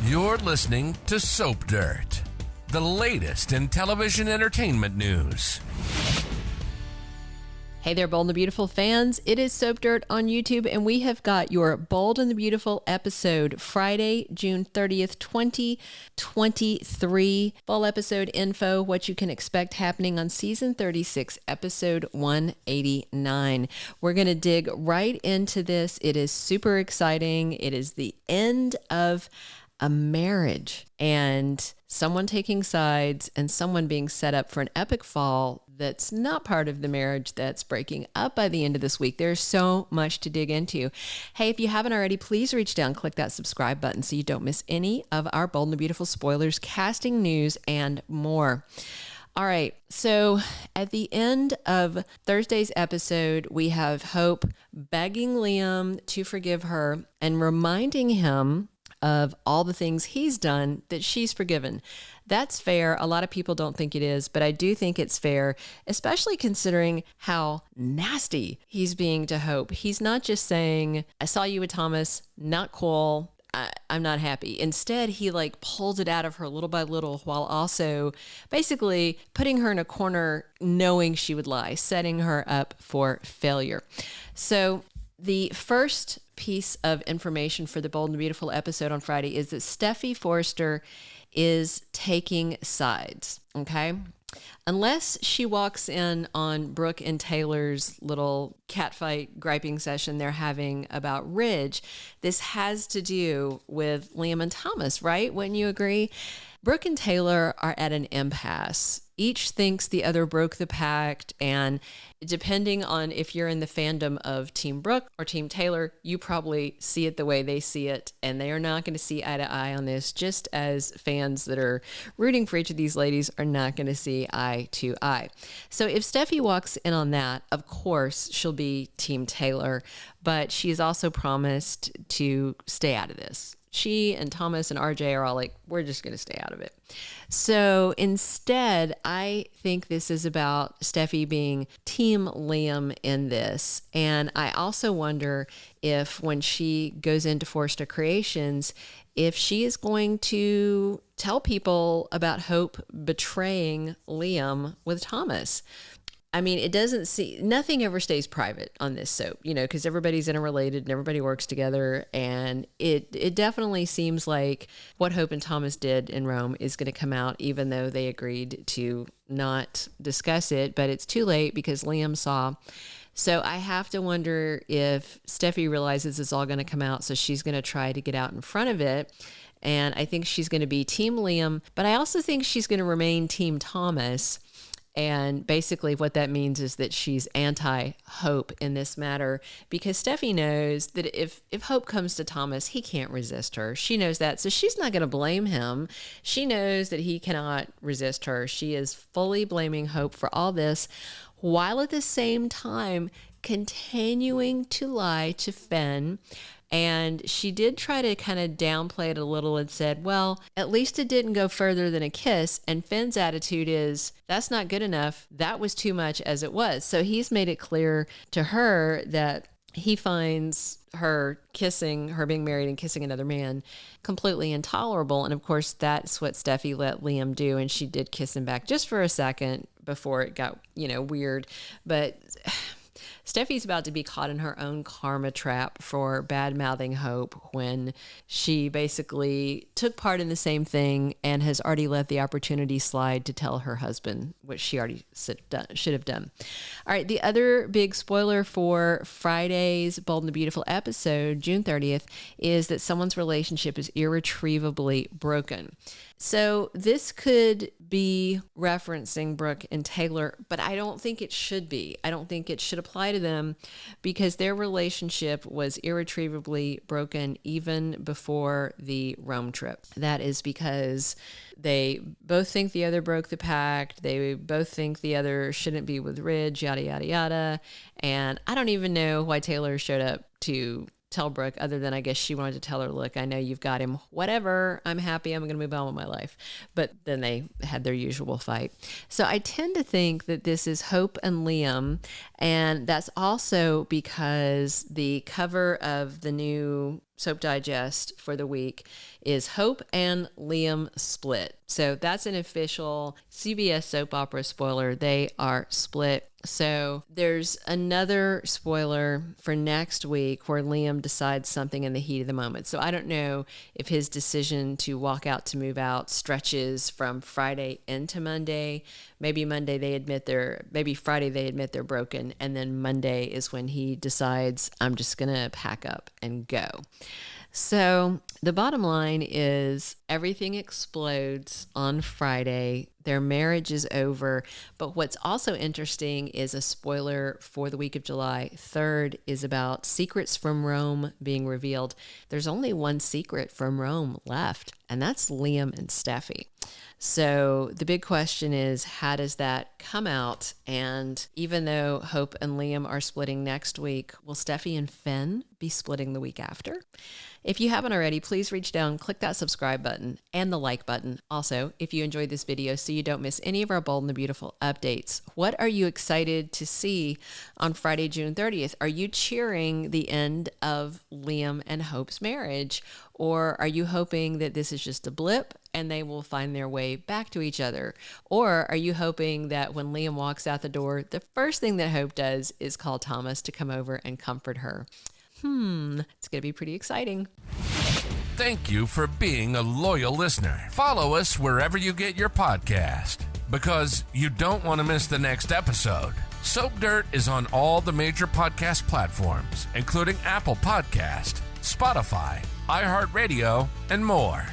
You're listening to Soap Dirt, the latest in television entertainment news. Hey there, Bold and the Beautiful fans. It is Soap Dirt on YouTube, and we have got your Bold and the Beautiful episode, Friday, June 30th, 2023. Full episode info, what you can expect happening on season 36, episode 189. We're going to dig right into this. It is super exciting. It is the end of a marriage and someone taking sides and someone being set up for an epic fall that's not part of the marriage that's breaking up by the end of this week. There's so much to dig into. Hey, if you haven't already, please reach down, click that subscribe button so you don't miss any of our Bold and the Beautiful spoilers, casting news, and more. All right, so at the end of Thursday's episode, we have Hope begging Liam to forgive her and reminding him of all the things he's done that she's forgiven. That's fair. A lot of people don't think it is, but I do think it's fair, especially considering how nasty he's being to Hope. He's not just saying, I saw you with Thomas, not cool, I'm not happy. Instead, he pulls it out of her little by little while also basically putting her in a corner knowing she would lie, setting her up for failure. So the first piece of information for the Bold and the Beautiful episode on Friday is that Steffy Forrester is taking sides, okay? Unless she walks in on Brooke and Taylor's little catfight griping session they're having about Ridge, this has to do with Liam and Thomas, right? Wouldn't you agree? Brooke and Taylor are at an impasse. Each thinks the other broke the pact, and depending on if you're in the fandom of Team Brooke or Team Taylor, you probably see it the way they see it, and they are not going to see eye to eye on this, just as fans that are rooting for each of these ladies are not going to see eye to eye. So if Steffy walks in on that, of course, she'll be Team Taylor, but she's also promised to stay out of this. She and Thomas and RJ are all like, we're just going to stay out of it. So instead, I think this is about Steffy being Team Liam in this. And I also wonder if when she goes into Forrester Creations, if she is going to tell people about Hope betraying Liam with Thomas. I mean, nothing ever stays private on this soap, because everybody's interrelated and everybody works together. And it definitely seems like what Hope and Thomas did in Rome is going to come out, even though they agreed to not discuss it. But it's too late because Liam saw. So I have to wonder if Steffy realizes it's all going to come out. So she's going to try to get out in front of it. And I think she's going to be Team Liam, but I also think she's going to remain Team Thomas. And basically what that means is that she's anti-Hope in this matter, because Steffy knows that if Hope comes to Thomas, he can't resist her. She knows that. So she's not going to blame him. She knows that he cannot resist her. She is fully blaming Hope for all this, while at the same time continuing to lie to Finn. And she did try to kind of downplay it a little and said, well, at least it didn't go further than a kiss. And Finn's attitude is, that's not good enough. That was too much as it was. So he's made it clear to her that he finds her being married and kissing another man completely intolerable. And of course, that's what Steffy let Liam do. And she did kiss him back just for a second before it got, weird. But Steffy's about to be caught in her own karma trap for bad-mouthing Hope when she basically took part in the same thing and has already let the opportunity slide to tell her husband, which she already should have done. All right, the other big spoiler for Friday's Bold and the Beautiful episode, June 30th, is that someone's relationship is irretrievably broken. So this could be referencing Brooke and Taylor, but I don't think it should be. I don't think it should apply to them because their relationship was irretrievably broken even before the Rome trip. That is because they both think the other broke the pact. They both think the other shouldn't be with Ridge, yada, yada, yada. And I don't even know why Taylor showed up to tell Brooke, other than I guess she wanted to tell her, look, I know you've got him, whatever, I'm happy, I'm going to move on with my life. But then they had their usual fight. So I tend to think that this is Hope and Liam, and that's also because the cover of the new Soap Digest for the week is Hope and Liam split. So that's an official CBS soap opera spoiler. They are split. So there's another spoiler for next week where Liam decides something in the heat of the moment. So I don't know if his decision to walk out to move out stretches from Friday into Monday. Maybe Friday they admit they're broken, and then Monday is when he decides, I'm just going to pack up and go. So the bottom line is everything explodes on Friday. Their marriage is over. But what's also interesting is a spoiler for the week of July 3rd is about secrets from Rome being revealed. There's only one secret from Rome left, and that's Liam and Steffy. So the big question is, how does that come out? And even though Hope and Liam are splitting next week, will Steffy and Finn be splitting the week after? If you haven't already, please reach down, click that subscribe button and the like button. Also, if you enjoyed this video so you don't miss any of our Bold and the Beautiful updates, what are you excited to see on Friday, June 30th? Are you cheering the end of Liam and Hope's marriage? Or are you hoping that this is just a blip and they will find their way back to each other? Or are you hoping that when Liam walks out the door, the first thing that Hope does is call Thomas to come over and comfort her? It's going to be pretty exciting. Thank you for being a loyal listener. Follow us wherever you get your podcast, because you don't want to miss the next episode. Soap Dirt is on all the major podcast platforms, including Apple Podcast, Spotify, iHeartRadio, and more.